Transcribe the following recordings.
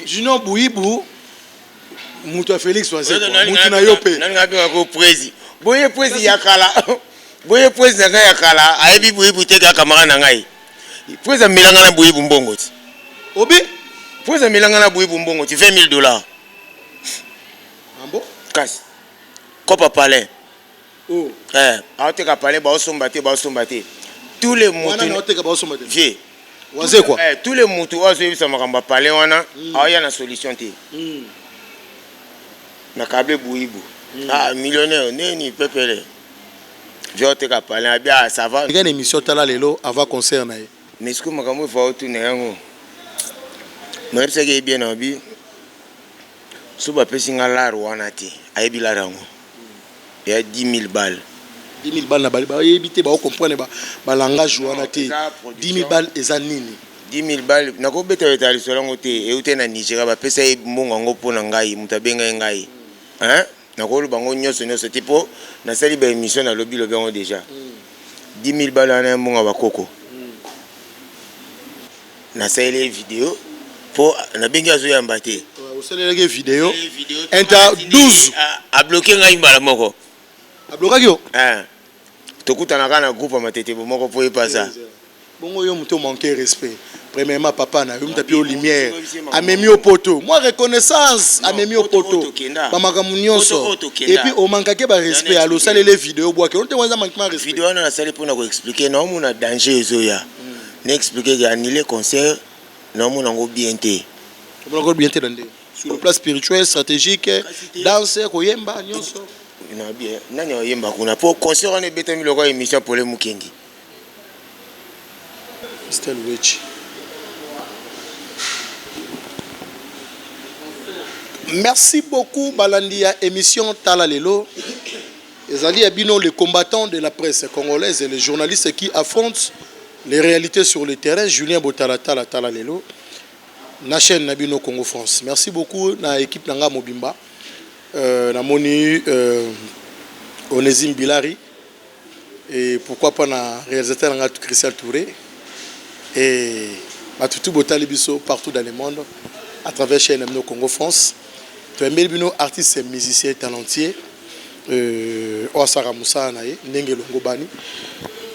Junior Bouibou Moutou Félix Oazé Moutou na yope nanga ko prési boye prési yakala boye prési nanga yakala ayebi Bouibou te ka kamara na ngai prési milanga na Bouibou mbongo ti obi prési milanga na Bouibou mbongo ti $20,000 ambo kasi kopa palais oh aote ka palais ba osomba te tous les moutous wana aote ka ba osomba te vie Oazé quoi tous les moutous ozo yebisa makamba palais wana aya na solution te na kable Bouibou millionnaire neni pepele viote ka palais bien ça va il y a une émission tala lelo avant concert na mais ce que makambo fa otu na yango mais c'est que bien obi suba pesinga la wana te ayebi la rango il y a 10,000 balles 10,000 balles na bali ba yebite ba comprendre ba langage wana te 10,000 balles eza nini 10,000 balles nako beta beta lisolongo te e ute na Nigeria ba pesa e mbongo ngo pona ngai mutabenga ngai hein nako bango nyonso tipo na sali ba émission na lobby lobi ngo déjà 10,000 balles na mbongo ba koko na sali vidéo pour na bengi azo yamba te o sali vidéo inter 12 a bloqué ngai mbala moko a bloqué yo tokutana kana groupe matete moko po epasa bongo yo muto manquer respect premièrement papa na yo mutapi au lumière amemi au poteau moi reconnaissance amemi au poteau ba makamu nyonso et puis o manquer ba respect alo salele vidéo boake on te wanza manquement respect vidéo na sali pour na ko expliquer na mona danger ezoya na expliquer que annuler concert na mona ngo bien te ko bien te dande sur le plan spirituel stratégique danse ko yemba nyonso na bien nani oyemba kuna pour concert on ebeta miloko émission pour le mukendi Mr. Wechi. Merci beaucoup Balandia émission Tala Lelo. Ezali Abino les combattants de la presse congolaise et les journalistes qui affrontent les réalités sur le terrain. Julien Botala Tala Tala Lelo. Na chaîne Nabino Congo France. Merci beaucoup na équipe Nanga Mobimba. Na moni Onésime Bilari et pourquoi pas na réalisateur Nanga Christian Touré et Matutu Botali Biso partout dans le monde à travers chaîne Nabino Congo France. Tu es bino artiste et musicien talentueux Osara Moussa nae Nenge Longobani.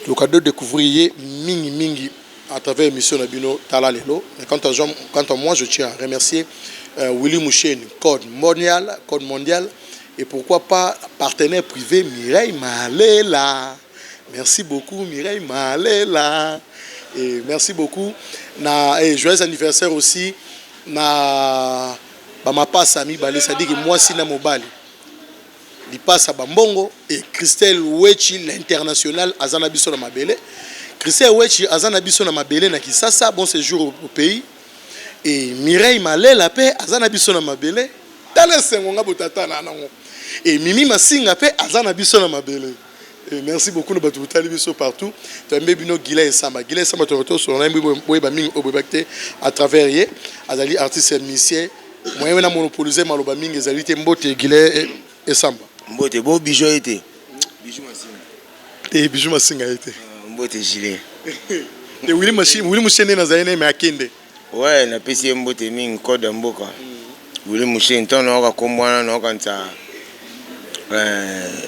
Le cadeau de découvrir mingi à travers l'émission Nabino Tala Lelo. Quant à moi, je tiens à remercier Willy Mouchen, Code Mondial, et pourquoi pas partenaire privé Mireille Malela. Merci beaucoup Mireille Malela. Et merci beaucoup. Et joyeux anniversaire aussi. Ma passe ami Balé, ça dit que moi si na mobali. Il passe à Bambongo et Christelle Wechi l'international Azana Biso na Mabele. Christelle Wechi Azana Biso na Mabele na Kisasa bon séjour au pays. Et Mireille Malela pe Azana Biso na Mabele. Tala sengonga botata na nango. Et Mimi Masinga pe Azana Biso na Mabele. Et merci beaucoup de battre Biso partout. Tu as bino Guilay Samba. Guilay Samba te retour sur un baming au bébacté à travers hier. Azali artiste et musicien. Moi je monopolisé maloba mingi ezali te Mbote Guilay et Samba. Mbote beau bijou été. Bijou Masinga. Et bijou Masinga été. Mbote gilet. Et Willy Mouchen na zaine mais akende. Ouais, na pesi Mbote mingi code mboka. Willy Mouchen ton na kombwana na kanta.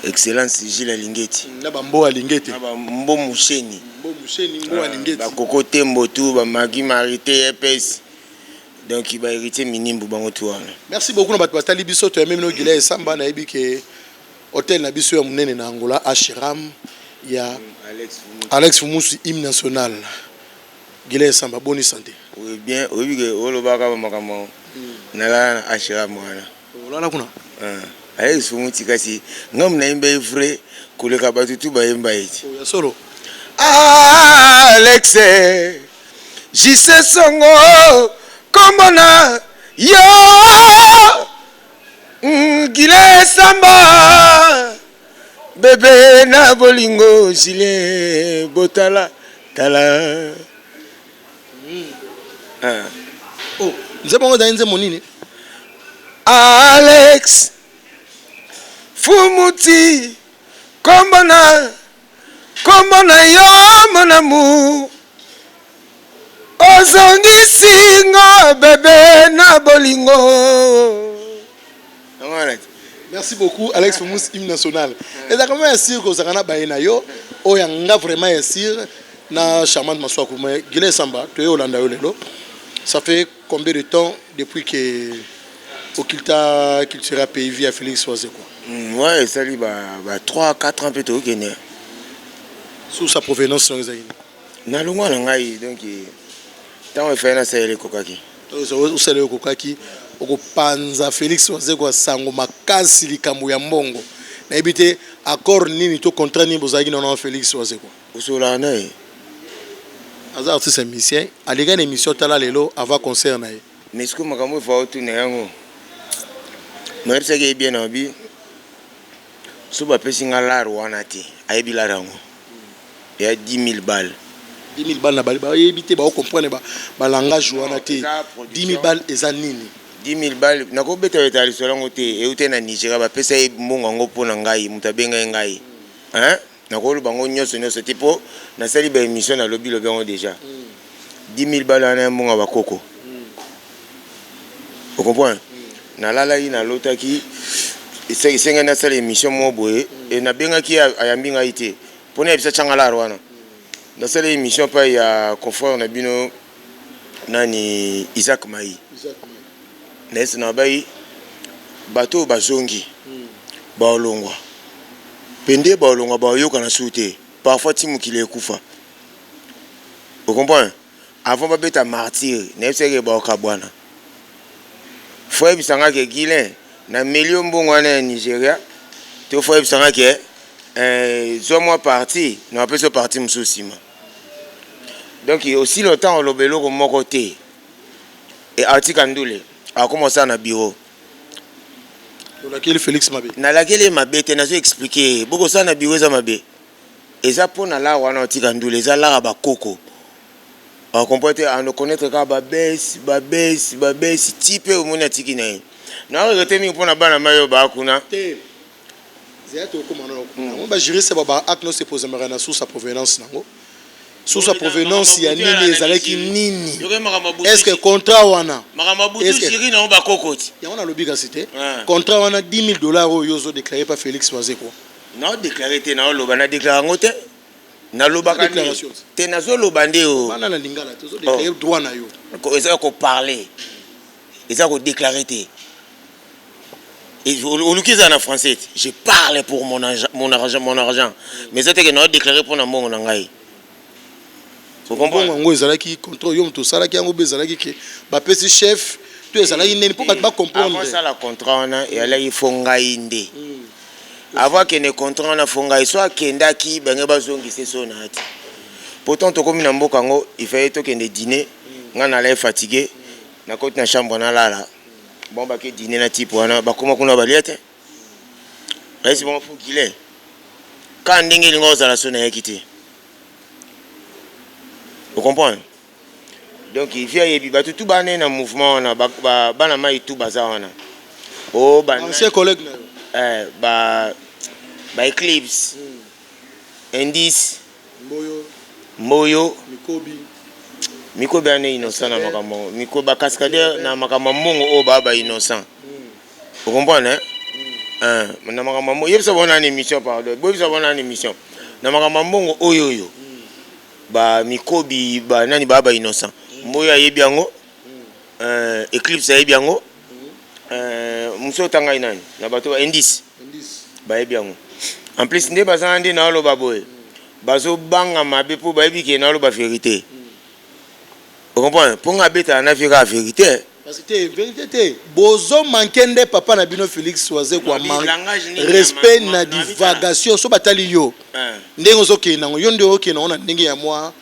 Excellence Gilles Lingeti. Na bambo Alingeti. Na bambo Moucheni. Mbo Moucheni mbo Alingeti. Ba kokote mbotu ba magi marité epes. Donc il va hériter minimum bango tuana. Merci beaucoup na batali biso to même no Guilay Samba na yebi ke hôtel na biso ya munene na Angola Ashiram ya Alex Fumusu hymne national. Guilay Samba bonne santé. Oui bien, oui que olobaka makamo. Na la Ashiram wana. Olala kuna. Alex Fumuti kasi ngam na imba vrai koleka batutu ba imba iti. Ya solo. Alex Jise songo komona yo Guilay Samba bébé na bolingo Julien Botala Tala. Oh, nze bongo da nze monini. Alex Fumuti komona yo mon amour. Ozongi singo bébé na bolingo Merci beaucoup, Alex Fomous, hymne national. Et ça comment sûr que Zakana Baena yo, Oyanga vraiment sûr, na charmante Massoua Koumé, Guilé Samba, tu es Hollanda Olelo. Ça fait combien de temps depuis que Okilta Cultura Pays via Félix Oazeko? Ouais, ça lui 3-4 ans plutôt qu'il est. Sous sa provenance, sur les aïeux. Na lungwa na ngai donc tant fait na c'est le kokaki. Où c'est le kokaki? Okopanza Félix Oazeko sango makasi likambo ya mbongo. Na ebité accord nini to contrat ni bozaki na Félix Oazeko. Usola na Aza artiste musicien, alega une émission tala lelo avant concert na ye. Mais ce que makambo fa otu na yango. Mais c'est que bien obi. Suba pesinga la rwana ti, ayebi la rango. Il y a 10 000 balles. 10 000 balles na bali ba yebité ba comprendre ba langage wana te. 10 000 balles eza nini? 10 000 balles nako beta betali solongo te e ute na Nigeria ba pesa e mbongo ngo pona ngai mutabenga ngai. Hein? Nako lu bango nyoso tipo na sali ba émission na lobby bango déjà. 10 000 balles na mbongo ba koko. Vous comprenez? Na lala yi na lotaki c'est na sali émission mo boye et na benga ki ayambi ngai te. Pona bisa changala rwana. Dans cette émission pas il y a confort na bino nani Isaac Mai. Nese na bai bato bazongi. Ba olongwa. Pende ba olongwa ba yoka na sute. Parfois timu kile kufa. Vous comprenez? Avant ba beta martyr, nese ke ba okabwana. Foi bisanga ke Guilin na million mbongo na Nigeria. To foi bisanga ke zomo parti, nous appelons ce parti Moussoussima. Donc il y a aussi longtemps on l'obélo comme mon côté. Et Artik Andoule a commencé à bureau. Dans laquelle Félix Mabé. Dans laquelle Mabé, tu as expliqué. Beaucoup ça na bureau ça Mabé. Et ça pour na là on a Artik Andoule, ça là ba coco. On comprend à nous connaître ka babes, type au monde Artik na. Na reté mi pour na bana mayo ba kuna. On va gérer ça, acte se pose sous sa provenance. Sous sa provenance, il y a nini ezalaki nini. Est-ce que contrat wana? Est-ce que il y a un lobby cité. Contrat wana $10,000 au yozo déclaré par Félix Oazeko. Non déclaré te na loba na déclaré ngote. Na loba ka déclaration. Te na zo lobande o. Bana na lingala to zo déclaré droit na yo. Eza ko parler. Eza ko déclarer te. Et au lieu en français, je parle pour mon argent. Mais c'était que nous avons déclaré pour mon argent. Vous comprenez? Vous avez contrôle, tout ça, qui a petit chef, tu es allé, il ne peut pas comprendre. Avant ça, la contrat, et là, il faut inde. Avant que les contrats, on a fait soit Kenda qui, ben, bazongi, c'est son hâte. Pourtant, comme il fallait que des dîners, on allait fatigué, on a côté dans la chambre, on a là. Bon bah que dîner na type wana ba comment kuna baliete est-ce bon faut qu'il est quand ndenge lingo za la sona yakiti vous comprenez donc il vient yebi ba tout bané na mouvement na ba na mai tout baza wana oh ba ancien collègue ba Eclipse Indice Moyo Miko ane innocent na makambo Miko ba cascadeur na makambo mongo o baba innocent. Vous comprenez na makambo yebisa bona émission pardon. Yebisa bona émission. Na makambo mongo oyoyo. Ba Mikobi ba nani baba innocent. Moyo ayebi yango. Eclipse ayebi yango. Muso tanga inani na bato ba Indice. Ba yebi yango. En plus nde bazandi na lo baboy. Bazo banga mabe po ba yebi ke na lo ba vérité. Vous comprenez? Pour nga beta na la vérité. Parce que vérité bozo mankende papa na bino Félix Oazeko respect na divagation so batali yo. Ndengo zoke na yo nde oke na ona ndenge ya moi.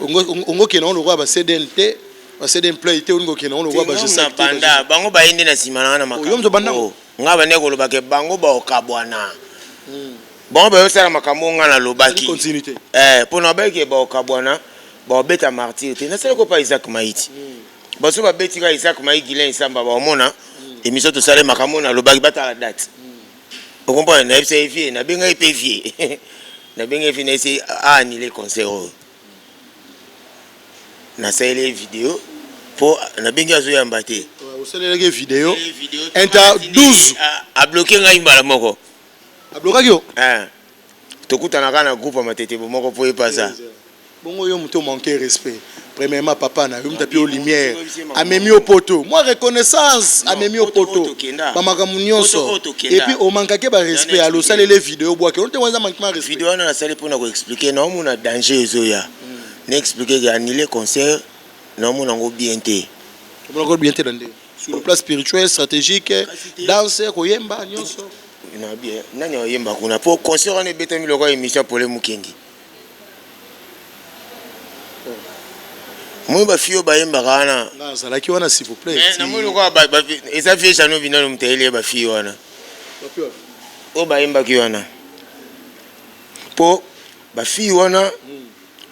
Ongo ke na ono kwa ba CDNT, ba CDN play te ongo ke na ono kwa ba GSA. Banda bango ba inde na simana na makamo. Yo mzo banda nga ba neko lo bake bango ba okabwana. Bango ba yo sala makamo nga na lobaki. Continuité. Pour na ba ke ba okabwana. Bon beta martyr te na sala ko pa Isaac Maiti baso ba beti ka Isaac Maiti Guilin Samba ba omona émission to sala makamo na lobaki bata la date vous comprenez na FCV vie na benga vie na benga vie na c'est annuler concert na sala vidéo pour na benga zo yamba te osalelaki vidéo inter 12 a bloqué ngai mbala moko ablokaki yo tokutanaka na groupe ya matete moko po epasa bongo yo moto manqué respect premièrement papa na yo mutapi au lumière amemi au poteau moi reconnaissance amemi au poteau bamakambo nyonso et puis o mankake ba respect alo salele vidéo boake on te wanza manquement respect vidéo na sali pona ko expliquer na mona danger ezoya na expliquer que annuler concert na mona ngo bien te on ngo bien te dande sur le plan spirituel stratégique danse koyemba nyonso na bien nani oyemba kuna po concert on ebetami loko émission pour les mukendi moi ba fio ba yemba kana ngazala ki wana s'il vous plaît na moi loko ba eza fie chano binalo mtele ba fio wana o ba yemba ki wana po ba fio wana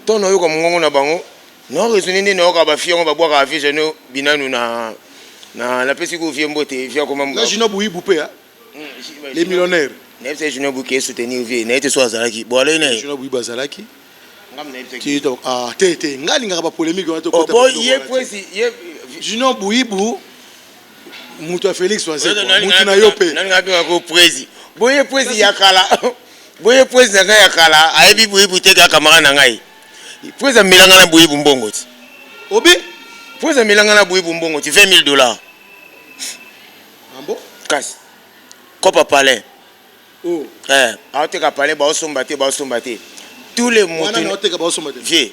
tono yo ko mongongo na bango no raisonner no ka ba fio ba boka fie chano binanu na pesi ko fie mbote fie ko mamu na jino buyi boupe les millionnaires n'est pas jino buki soutenir vie n'a été soit zalaki bo ale na jino buyi bazalaki qui donc tete ngalinga ba polémique on to kota oh ye presi ye jino buibu mutu a Félix Wanze mutu na yope nanga ko presi boye presi yakala boye presi nanga yakala ayebi buibu te ka kamara na ngai presi milanga na buibu mbongo ti obi presi milanga na buibu mbongo ti $20,000 ambo kasi kopa palais oh aote ka palais ba osomba te tous les moutons vieux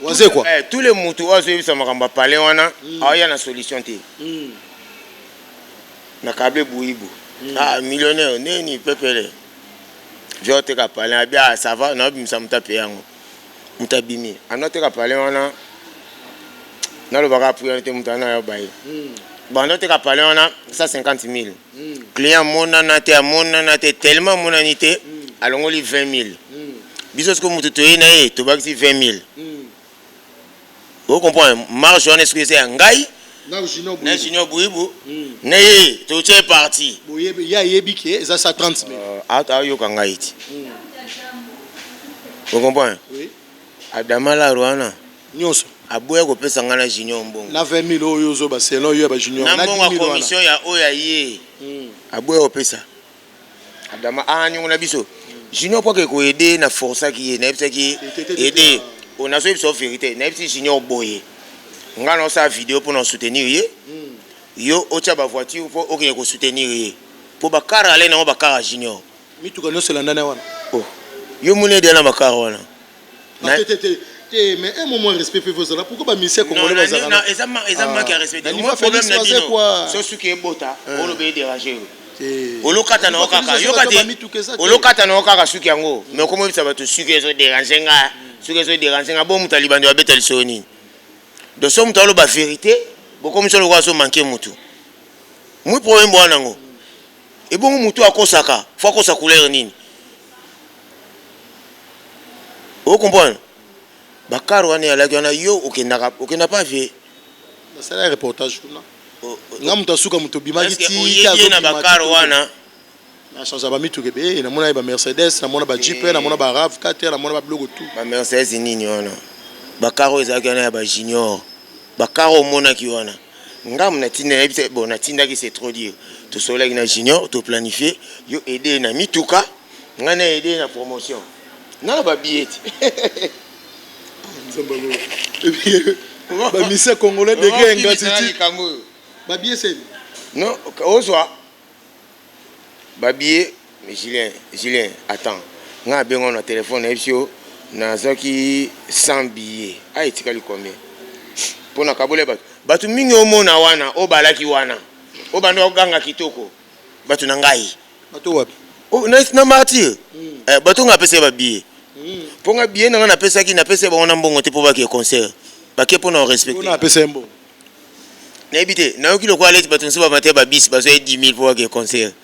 Wanze quoi tous les moutons ozo bisa makamba palais wana aya na solution te na kable buibu millionnaire neni pepele viote ka palais bia ça va na bimisa mutape yango mutabimi anote ka palais wana na lo baka priorité mutana ya baye banote ka palais wana 150,000 client mona na te tellement monanité alongoli 20,000 biso ce que mutu toyena e to bakisi 20,000 vous comprenez marge on est ce que c'est ngai na junior buibu na ye to tche parti ya yebiki za 30,000 ata yo ka ngai ti vous comprenez oui adamala rwana nyonso aboya ko pesa ngana junior mbongo na 20,000 oyo zo ba selon yo ba junior na mbongo commission ya oya ye aboya ko pesa adama anyu na biso junior pour que ko aider na força qui na bisa ki aider on a so vérité na bisa junior boye ngana sa vidéo pour nous soutenir ye yo ocha ba voiture pour okenye ko soutenir ye pour ba car aller na ba car junior mi tu connais cela ndana wana oh yo mune de na ba car wana mais un moment respect pour vous là pourquoi ba mission congolais bazala non exactement qui a respect moi problème na dino so suki ebota on be déranger olokata na okaka yokati olokata na okaka suki yango mais comment ça va te suki eso déranger nga suki eso déranger nga bon muta libando abeta lisoni donc so muta lo ba vérité boko muso lo kwa so manquer mutu mu problème bwana ngo e bon mutu akosaka faut akosa couleur nini o comprendre bakaro wana ya laki wana yo okenda pas vie c'est un reportage là nga mutu asuka mutu bimaki ti na bakaro wana na change ba mitu kebe na mona ba Mercedes na mona ba Jeep na mona ba RAV4 na mona ba blogo tout ba Mercedes nini wana bakaro ezaki wana ya ba junior bakaro mona ki wana nga mna tinda ebite bon na tinda ki c'est trop dire to sola na junior to planifier yo aider na mituka nga na aider na promotion na ba billet ba mission congolais de genga titi ba billet c'est non ozwa ba billet mais Julien attends nga bengo na téléphone ebisio na zaki 100 billets ai tikali combien pona kabole batu mingi omona wana obalaki wana obando ganga kitoko batu na ngai batu wapi o na martyr batu nga pesa ba billet ponga billet na pesa ki na pesa ba ona mbongo te po ba ke concert ba ke pona respecter on a pesa mbongo na ebite na yoki lokwa leti batu nsiba mate ba bis ba so 10,000 po ba ke concert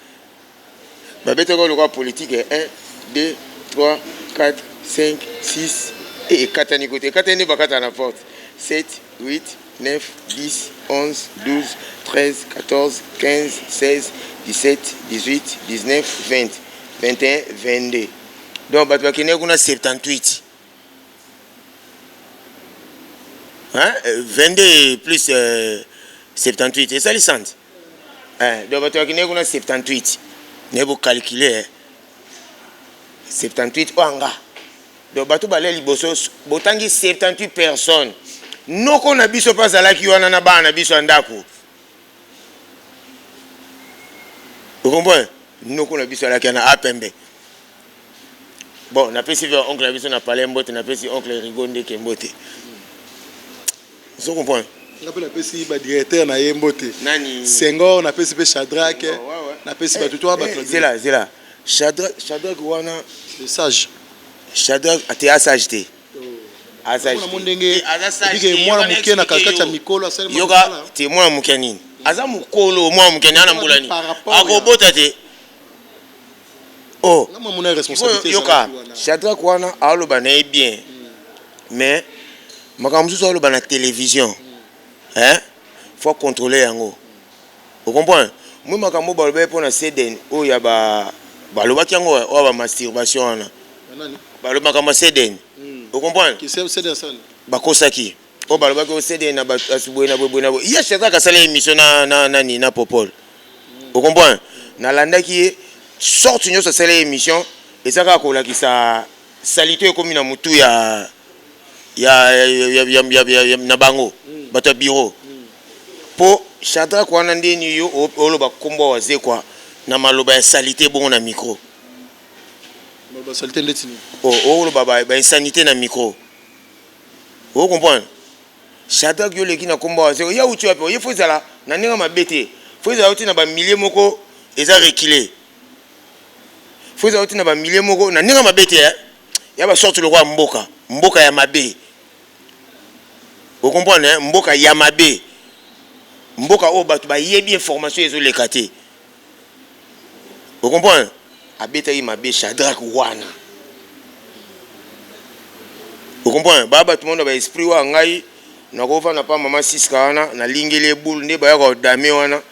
ba bete ko lokwa politique 1 2 3 4 5 6 et 4 ni côté 4 ni bakata na porte 7 8 9 10 11 12 13 14 15 16 17 18 19 20 21 22 donc batu bakene kuna 78 hein 22 plus 78 et ça les sent donc bato yakine kuna 78 ne bo calculer 78 oanga donc bato balé liboso botangi 78 personnes noko na biso pa zalaki wana na bana biso andako vous comprenez noko na biso alaki na apembe bon na pesi via oncle na biso na parler mbote na pesi oncle Rigonde ke mbote vous comprenez na pesi ba directeur na yembote nani Senghor na pesi pe Shadrack na pesi ba tuto ba zela Shadrack wana c'est sage Shadrack ate sagité aza mondenge bige mwana muke na kakata mikolo asali yoka te mwana muke nini aza mukolo mwana muke na mbulani akobota te oh na mwana responsabilité yoka Shadrack wana aloba na bien mais makamzuso aloba na télévision faut contrôler yango vous comprenez moi makambo baloba pona Seden o ya ba balobaki yango o ba masturbation wana baloba kama Seden vous comprenez qui c'est Seden ça bakosaki o baloba ko Seden na asubuhi na bobo na bo ya Shadrack asala émission na Popol vous comprenez na landaki sorte nyo sa sala émission ezaka ko la ki sa salité comme na mutu ya na bango bato bureau po Shadrack wana ndeni yo oloba kombo waze kwa na maloba ya salité bongo na micro maloba salité ndetini oloba ba insanité na micro vous comprenez Shadrack yo leki na kombo waze ya uti wapi ye fozala na ninga mabete fozala uti na ba milliers moko eza reculé fozala uti na ba milliers moko na ninga mabete ya ba sorte le roi mboka ya mabe. Vous comprenez mboka ya mabe mboka o batu ba yebi information ezo lekate. Vous comprenez abeta yi mabe Shadrack wana. Vous comprenez baba tout le monde ba esprit wa ngai na ko fa na pa mama Siska wana na lingele boule nde ba ya ko dame wana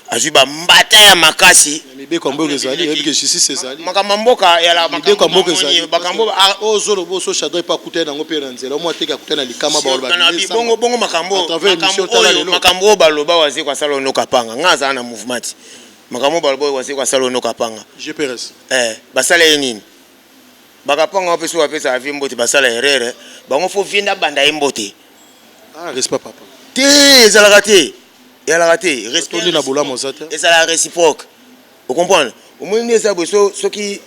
azui ba mbata ya makasi mibe kwa mboka ezali yebi ke justice ezali makamba mboka ya la mibe kwa mboka ezali bakambo ozolo boso Shadrack pa kutena ngo pe nzela mo ateka kutena likama ba ba bongo makambo baloba wazi kwa sala no kapanga ngaza na movement makambo baloba wazi kwa sala no kapanga GPRS basala yenini bakapanga opeso wapesa avimbo te basala erreur bango fo vinda banda imbote respect papa te zalakate ya la raté respect na bola mozata et ça la réciproque vous comprenez au moins les aboso soki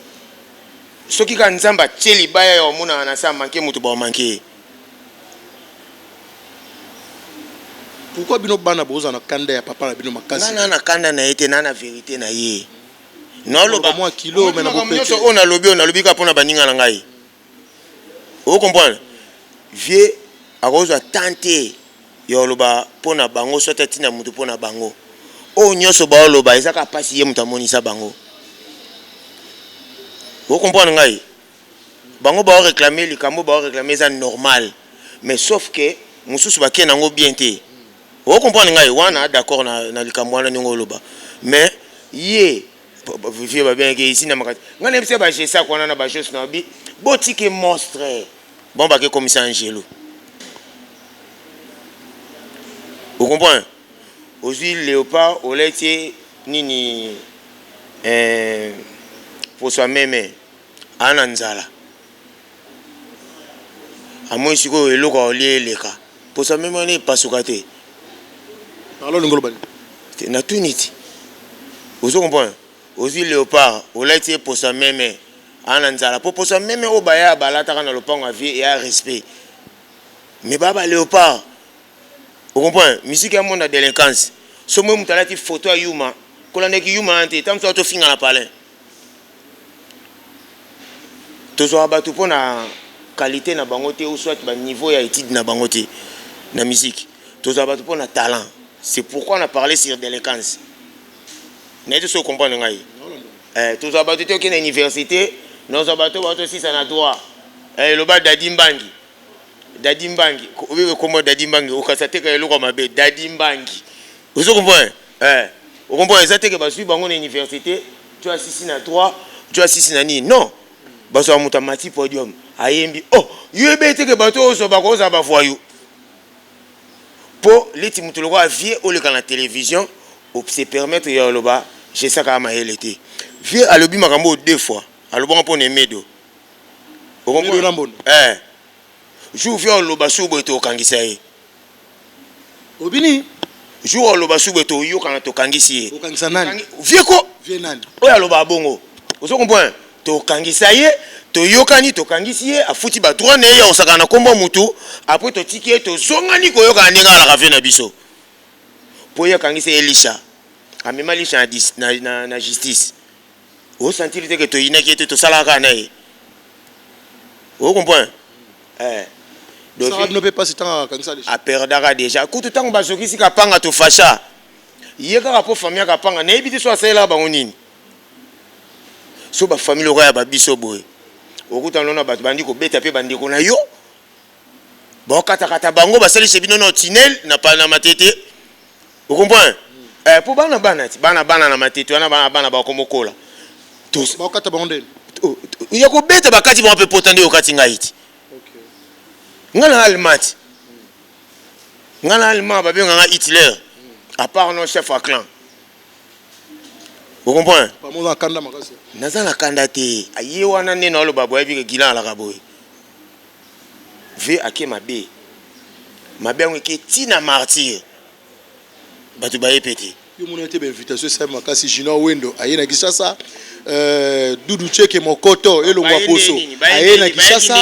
kan nzamba tcheli baya yo mona na sa manquer mutu ba manquer pourquoi bino bana boza na kanda ya papa na bino makasi na kanda na été na vérité na ye non lo ba moi kilo mais na bopeke on a lobi ka pona baninga na ngai vous comprenez vieux a roza tenter yoloba pona bango sote tina mutu pona bango o nyoso ba oloba ezaka pasi ye mutu amonisa bango vous comprenez ngai bango ba réclamer likambo ba réclamer ça normal mais sauf que mususu ba kenango bien te vous comprenez ngai wana d'accord na likambo wana ningo oloba mais ye vivre ba bien que ici na makati ngane pse ba jesa kwana na ba chose na bi botike monstre bon ba ke commissaire Angelo. Vous comprenez? Aussi léopard au laitier nini pour soi même ananzala. À moi je go eloko olié leka. Pour soi même on est pas sukate. Alors ngolo bani. Na tuniti. Vous comprenez? Aussi léopard au laitier pour soi même ananzala. Pour soi même au baya balata kana lopango à vie et à respect. Mais baba léopard vous comprenez? Musique à mon délinquance. Ce moment où tu photo à Yuma, quand on est Yuma, tu as tout fini à la palais. Tu as battu pour la qualité na bangote ou soit le niveau et étude na bangote na musique. Tu as battu pour le talent. C'est pourquoi on a parlé sur délinquance. N'est-ce pas comprendre ngai? Tu as battu à l'université, nous avons battu aussi ça na droit. Le bas d'Adimbangi. Dadimbangi, comment Dadimbangi, au Kasateka et Lokomabe, Dadimbangi. Vous comprenez? Vous comprenez? Ça, c'est que tu vas à l'université, tu as 6 à 3, tu as 6 à ni. Non. Tu as un mutamati podium. Oh, you be take a bateau, so bagoza bavoyou. pour les timotolo a vie au le la télévision ou se permettre ya loba j'ai ça quand même été vie à lobi makambo 2 fois à loba pour ne medo jour vie loba subo to kangisa ye obini jour loba subo to yo kana to kangisi ye okangisa nani vie ko vie nani oya loba bongo ozo comprendre to kangisa ye to yokani to kangisi ye afuti ba droit ne ya osaka na kombo mutu après to tiki to zongani ko yoka ndinga la kafe na biso po ya kangisa Elisha amema lisha na justice o sentir que to inaki to sala kana ye o comprendre donc ça ne peut pas se temps kangisa a perdara déjà kutu tango bazokisi ka panga to fasha yeka po famille ka panga na ebiti so asela bango nini so ba famille roya ba biso boy okuta lona bato bandi ko beta pe bandi ko na yo ba kata bango ba seli sebino no tunnel na pa na matete vous comprenez pour bana na matete wana bana ba ko mokola tous ba kata bondel ya ko beta ba kati ba pe potande yo kati ngaiti ngana almat ngana alma ba benga Hitler à part nos chef à clan. Vous comprenez? Pas mon kanda makasi. Naza na kanda te. Aye wana ne na lo babo ebi ke gila la kaboy. Ve ake mabe. Mabe ngeke tina martyr. Batu ba epeti. Yo mon été invitation ça makasi Jina Wendo aye na Kishasa Dudu Cheke Mokoto elo ngwa poso. Aye na Kishasa.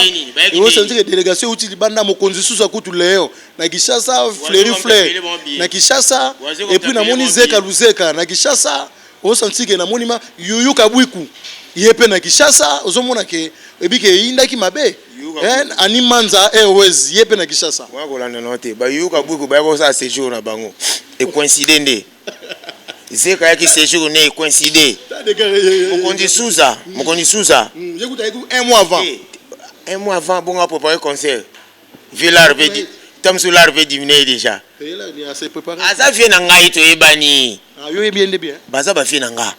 Yo senti que délégation uti libanda mokonzi susa kutu leo. Na Kishasa Fleury Fleur. Na Kishasa et puis na moni Zeka Luzeka na Kishasa. On senti que na monima yuyu kabwiku yepe na Kishasa ozomona ke ebike inda ki mabe animanza airways yepe na Kishasa wa kolanda note ba yuyu kabwiku ba ko sa séjour na bango et coïncider zeka yaki séjour ne coïncider mokondi Souza yekuta un mois avant bon préparer concert Villar vedi tamsu larve diminuer déjà il est assez préparé aza vient na ngai to ebani yo bien de bien baza ba vient na nga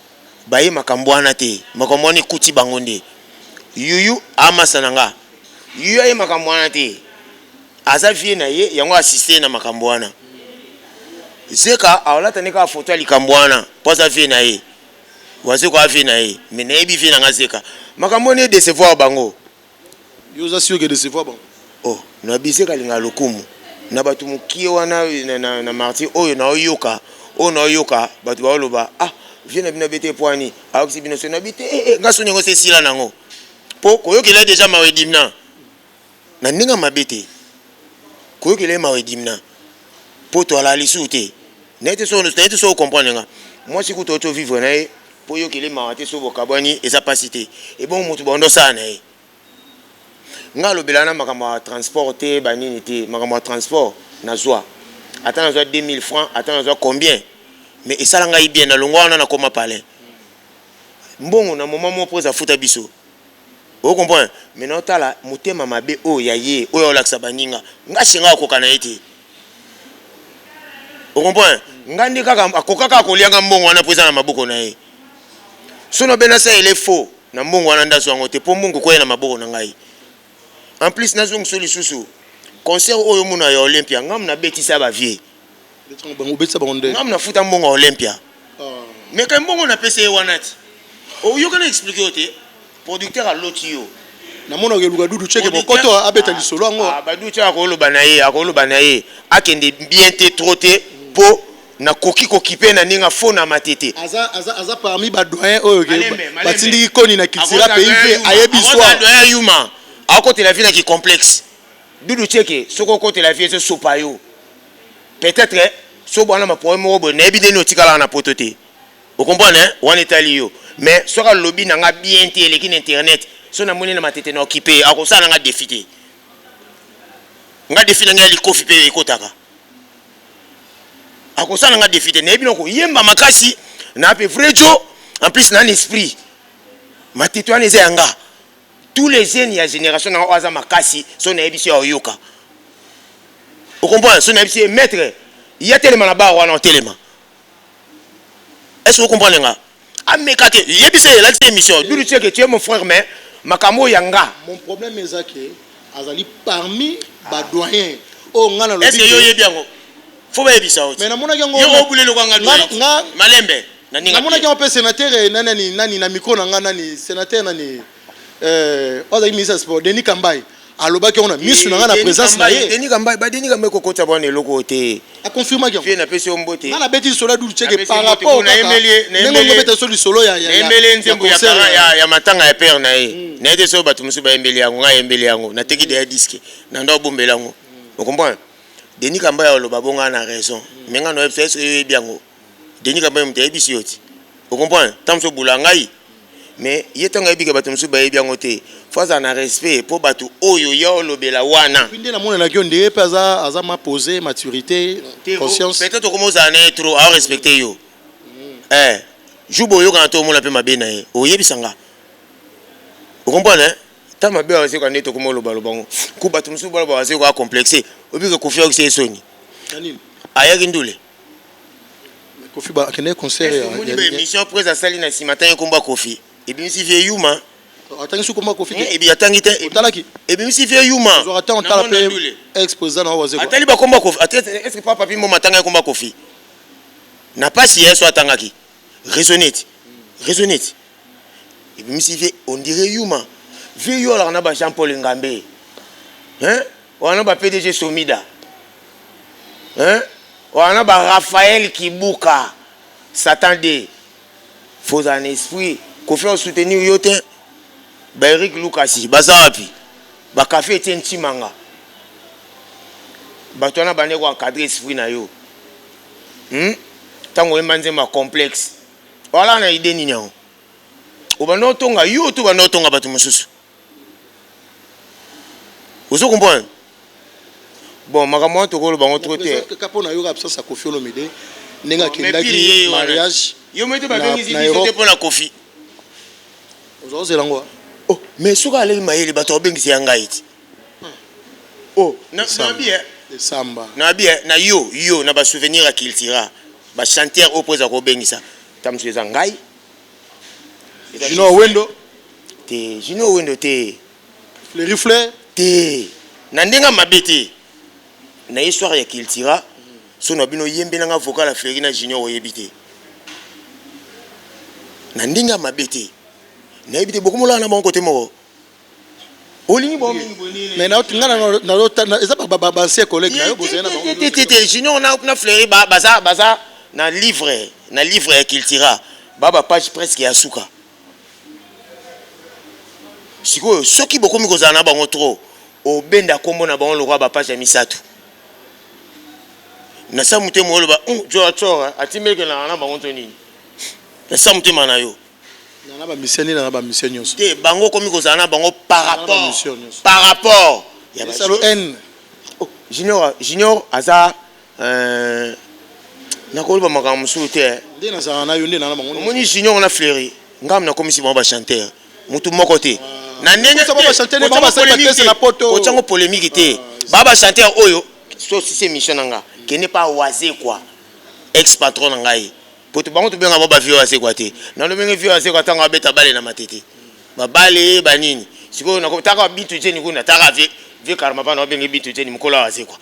baye makambo wana te makambo ni kuti bango nde yuyu amasa na nga yuyu aye makambo wana te aza vient na ye yango assister na makambo wana zeka awalata nika photo ali kambo wana poza vient na ye waze ko vient na ye mais na ebi vient na nga zeka makambo ni décevoir bango yo za sûr que décevoir bango oh na biseka linga lokumu na batu mukie wana na martyr oyo na oyoka batu ba oloba viens bina bete poani aoksi bino so na bite ngaso nyengo se sila nango po koyokela déjà mawedimna na ninga mabete koyokela mawedimna po to ala lisute na ete so comprendre nga moi si kuto to vivre na e po yokela mawate so bokabani eza pasité et bon mutu bondo sana e nga lobelana makambo transporter banini te makambo transport na zwa attends na 2000 francs attends na combien mais esala ngai bien na longwana na koma palais mbongo na moment mo poza futa biso o comprendre mais na tala mutema mabe o ya ye o ya laksa baninga nga shinga kokana ete o comprendre nga ndi kaka akokaka kolianga mbongo wana poza na maboko na ye sono bena sa ele faux na mbongo wana ndaso ngo te po mbongo ko na maboko na ngai en plus nazong soli susu concert oyo muna ya Olympia ngam na betisa ba vie ngam na futa mbongo Olympia mais quand mbongo na pese wanati o yo kana expliquer ote producteur a lotio na mona ke luka Dudu Cheke Mokoto abeta lisolo ngo ba Dudu Cheke akoloba na ye akende bien te trotter po na koki kokipe na ninga fona matete aza parmi ba doyen oyo ke batindi koni na kitira pays fe ayebi soir doyen yuma à côté la vie qui complexe Dudu Cheke soko côté la vie so payo peut-être so bana ma problème robo na bi deno tikala na pototé vous comprenez on est alio mais soko lobby na nga bien té l'équipe internet so na moni na matete na occupé a ko ça na nga défité nga défité nga li kofi pe ekotaka a ko ça na nga défité na bi no ko yemba makasi na pe vrejo en plus na esprit matete wana ezanga tous les jeunes ya génération na oza makasi so na ebisi oyoka vous comprenez so na ebisi maître il y a tellement là-bas wana tellement est-ce que vous comprenez nga ameka ke yebisi la émission Dudu Cheke tu es mon frère mais makamo yanga mon problème est que azali parmi ba doyen o ngana lobi est-ce que yo yebi yango faut ba ebisa oti mais namona yango yo obule lokanga malembe na ninga namona yango pe sénateur nani na micro na nga nani sénateur nani oza ministre sport Denis Kambai alobaki on a misu na nga na présence na ye Denis Kambai kokota bwana eloko te a confirma que fie na pesi ombote na beti solo du cheke par rapport na nengo beta solo solo ya embele nzembo ya matanga ya père na ye na ete so batu musu ba embele yango nga embele yango na teki de disque na ndo bombela yango vous comprenez Denis Kambai aloba bonga na raison mais nga no est-ce que biango Denis Kambai mte bisi yoti vous comprenez tamso bulangai mais yetanga ebika batu musu ba biango te faut na respect pour batu oyo yo lobela wana pinde na mona na kyo ndeye pe aza ma poser maturité conscience peut-être comment ça ne trop à respecter yo jubo yo quand to mona pe mabe na ye oyebisanga vous comprenez ta mabe wa se quand neto comme loba lobango ku batu musu ba wa se ko complexé obika ko fiya ko soni nani aya kindule Kofi ba kene concert ya émission presse à Salina si matin komba Kofi et bien si vieux yuma atangi su komba Kofi et bien atangi te talaki et bien si vieux yuma zo attend tala pe exposant na waze ko atali ba komba Kofi est-ce que papa papi mo matanga komba Kofi na pas si eso atangaki raisonnette et bien si vieux on dirait yuma vieux yo la na ba Jean-Paul Ngambe on a ba PDG Somida on a ba Raphaël Kibuka s'attendait faut un esprit qu'on fait soutenir yote ba Eric Lukasi bazapi ba café Etienne Chimanga ba tona ba ne ko encadrer esprit na yo tango emanze ma complexe wala na idée nini yango obano tonga yo to bano tonga batu mususu vous comprenez bon makamwa to ko lo bango troté kapo na yo absence Kofi Olomide nenga kindaki mariage yo mete ba bengi zibiso pour la Kofi ozo zelango oh mais soka ale mayele bato bengi si yanga iti oh na bien de samba na bien na yo na ba souvenir à Kiltira ba chanteur au poza ko bengi sa tamsu za ngai Jino Wendo te Fleury te na ndenga mabete na histoire ya Kiltira so na bino yembe na vocal Fleury na Junior oyebite na ndenga mabete na yebite beaucoup mola na bon côté moko olingi bon mingi bonini mais na tingana na eza ba ancien collègue na yo bozena ba Junior na Fleury baza na livre ya Kiltira baba page presque ya suka siko soki beaucoup mi kozana bango trop obenda kombo na bango lokwa ba page ya misatu na samute mo loba jo achora atimeke na bango to nini na samute mana yo na ba mission na ba mission nyonso te bango komi kozana bango par rapport ya ba salo n junior aza na ko loba makambo musu te nde na za na yo nde na bango moni junior na Fleury ngam na komisi ba chanteur mutu moko te na ndenge ba chanteur ne ba polémique na poto ochango polémique te baba chanteur oyo so si c'est mission nga qui n'est pas oisé quoi ex patron ngai poto bango to benga ba vieux oisé quoi te na lo benga vieux oisé quoi tanga beta bale na matete ba bale ba nini siko na ko taka bitu jeni kuna taka vie karma pa na benga bitu jeni mkola oisé quoi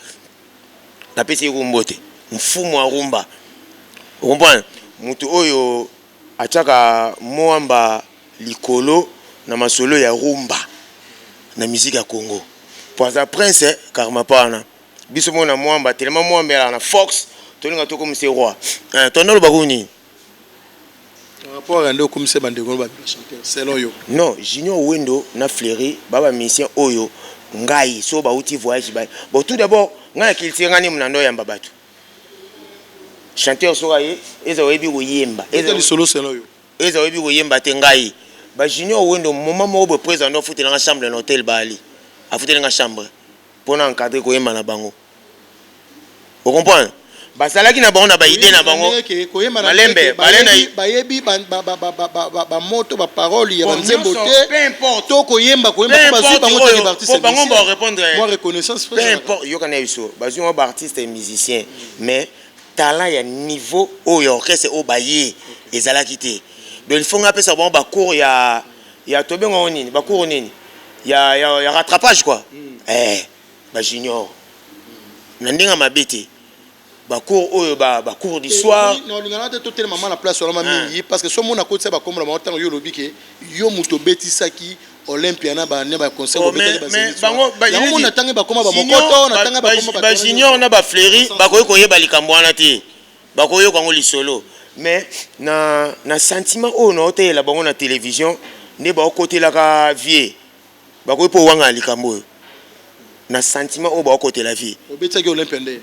na pesi ko mbote mfumo wa rumba comprendre mutu oyo achaka moamba likolo na masolo ya rumba na musique ya Congo poza prince karma pana biso mona moamba tellement moamba na Fox tolinga to comme c'est roi tono lo bakuni rapport ando comme c'est bande ko ba chanteur selon yo non Junior Wendo na Fleury baba mission oyo ngai so ba uti voyage ba bon tout d'abord ngai Kiltira ni munando ya mbabatu chanteur soka ye eza webi oyemba eza solo selon yo eza webi oyemba te ngai ba Junior Wendo moment mo président no futé na chambre na hôtel Bali a futé na chambre pour encadrer ko yemba na bango vous comprenez ba salaki na bango na ba idée na bango malembe balena bayebi ba moto ba parole ya banzembo te peu importe to ko yemba ba zu bango te artiste bango ba répondre moi reconnaissance peu importe yo kana biso ba zu ba artiste et musicien mais talent ya niveau oyo orchestre o baye ezalaki te donc il faut nga pesa bon ba cours ya tobengo nini ba cours nini ya rattrapage quoi ba Junior na ndinga mabete cours du soir. Non, on a tout maman la place sur la mingi parce que ce monde a côté ça comme la montagne yo lobi que yo muto betisa ki Olympia na ba ne ba conseil mais bango ba on a tangé ba koma ba mokoto na tangé ba koma ba junior na ba fleuri ba ko yeba likambo wana te ba ko yo kango lisolo mais na sentiment o no te la bango na télévision ne ba côté la ka vie ba ko po wanga likambo na sentiment o ba côté la vie obetisa ki Olympia nde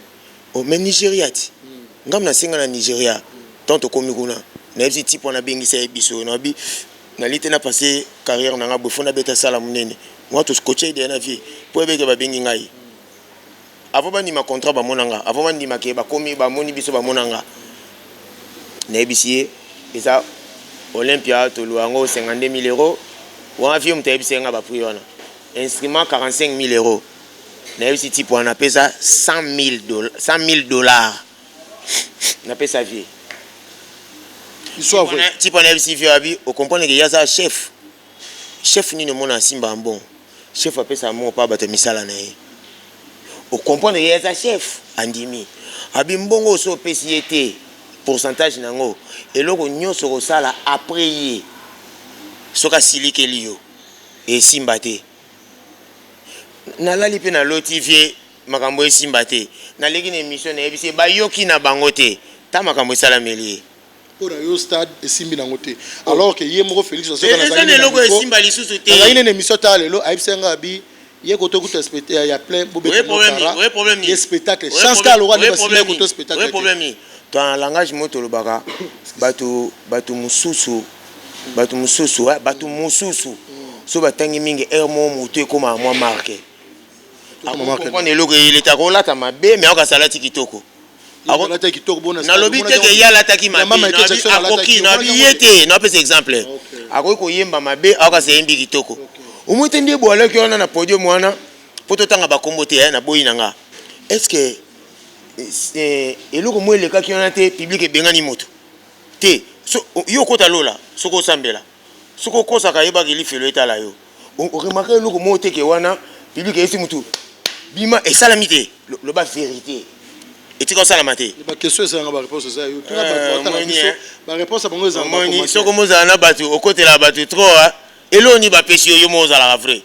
o mais Nigeria ti ngam na singa na Nigeria tonto komi kuna na ezi type on a bengisa ebiso na bi na lite na passé carrière na ngabo fona beta sala munene moi to scotché de na vie pour beke ba bengi ngai avant ba ni ma contrat ba monanga avant ba ni ma ke ba komi ba moni biso ba monanga na ebisie eza Olympia to luango 52 000 €. Ou en vie, on t'a dit nga ba prix wana. Instrument 45 000 €. Na yesi type on appelle ça 100 000 $. Na appelle ça vie. Histoire vrai. Type on a yesi vie abi, on comprend que y a ça chef. Chef ni no mona simba bon. Chef appelle ça mon pas bata misala na ye. On comprend que y a ça chef andimi. Abi mbongo so PCT pourcentage nango. Et loko nyonso ko sala après ye. Soka silike liyo et simbate na lali pe na lotivie makambo e simbate na legi na émission na ebisi ba yoki na bangote ta makambo sala melie pour yo stade et simbi na ngote alors que yemo Félix so kana za na logo e simba lisusu te na ine émission ta lelo aibsenga bi ye koto kuto spectacle ya plein bobe problème ni spectacle chance ka lo rwanda simba koto spectacle problème dans langage moto lo baka batu mususu batu mususu so batangi mingi mo mutu koma mwa marque on est logo il est à rola ta mabe mais aka salati kitoko akolata kitoko bona na lobi te ke yala taki mabe akoki na biete na pese exemple akoki ko yemba mabe aka se yembi kitoko umuite ndie boala ki ona na podium wana poto tanga bakombo te na boyi nanga est-ce que eloko mo eleka ki ona te public ebengani moto te so yo kota lola soko sambela soko kosa ka yeba ki lifelo etala yo o remarquer loko mo te ke wana public esi mutu bima et salamité le ba vérité et tu comme salamité ba question ça ba réponse ça yo tu ba réponse bango za moni soko moza na batu o côté la batu trop eloni ba pesi yo moza la vrai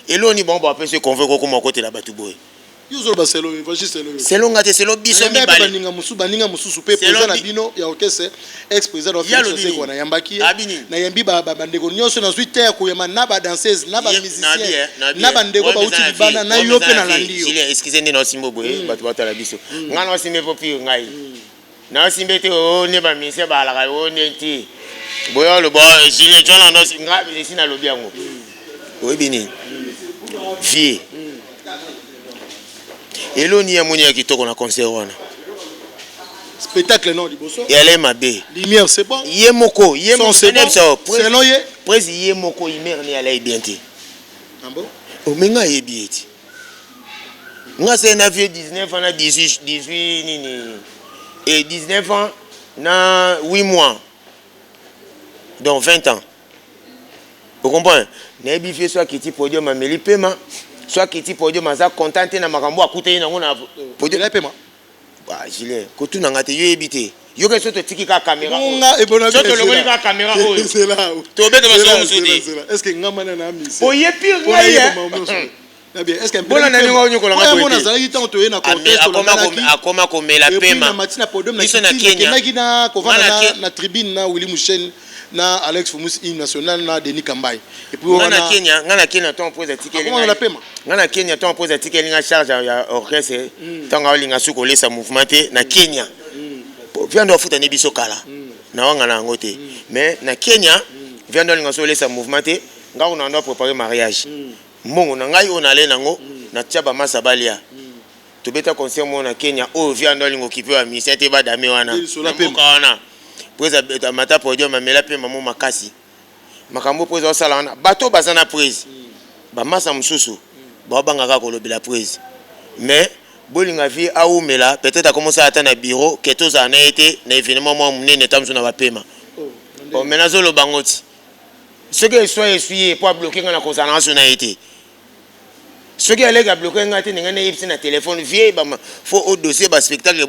eloni bon ba pesi convaincre ko mo côté la batu boy yuzo ba selo evangeliste selo selo ngate selo biso mi bale baninga mususu pe président na bino ya orchestre ex président of Félix ko na yambaki na yambi ba bandeko nyonso na suite ya kuyema na ba danseuse na ba musicien na bandeko ba uti bana na yo pe na landio excusez ni no simbo boy batu batala biso ngana wasimbe popi ngai na wasimbe te o ne ba mise ba la ka o ne ti boyo lo bo jile jona no nga sina lobi yango oyebini vie eloni ya moni ya kitoko na concert wana spectacle non liboso yale mabe lumière c'est bon yemoko c'est non ye presi yemoko imer ni ala ibienti ambo o menga yebieti nga c'est na vieux 19 ans na 18 nini et 19 ans na 8 mois donc 20 ans vous comprenez na bi soit qui ti podium ameli pema soit qui ti podium aza contenté na makambo akute na ngona podium la pema ba gilet ko tu na ngate yo ebité yo ke soto tiki ka caméra nga e bona soto longoli ka caméra o c'est là to bete ba so musudi est-ce que nga mana na misi o ye pire ngai na bien est-ce que bona na ningo nyokola nga ko bona zali tant to ye na contest akoma ko mela pema matina podium na Kenya ko vana na tribune na Willy Mouchen na Alex Fumus national na Denis Kambai et puis ngana Kenya ton pose ticket ngana Kenya ton pose ticket linga charge ya orchestre tanga linga suko lesa mouvement na Kenya viando futa ne biso kala na wanga na ngote mais na Kenya viando linga so lesa mouvement nga on a préparé mariage mbongo na ngai on allait nango na tchaba masabalia to beta concert mo na Kenya o viando lingo kipewa misete ba dame wana wana presa beta mata podium amela pe mamu makasi makambo presa osala wana bato bazana prise ba masa mususu ba bangaka ko lobela prise mais bolinga vie aumela peut-être a commencé à attendre bureau que tous en a été na événement mo munene tamso na ba pema o menazo lo bangoti ce que soit essuyé pour bloquer na kozana so na été Ce qui allait bloquer un gâteau, un téléphone vieille, faut au dossier, spectacle,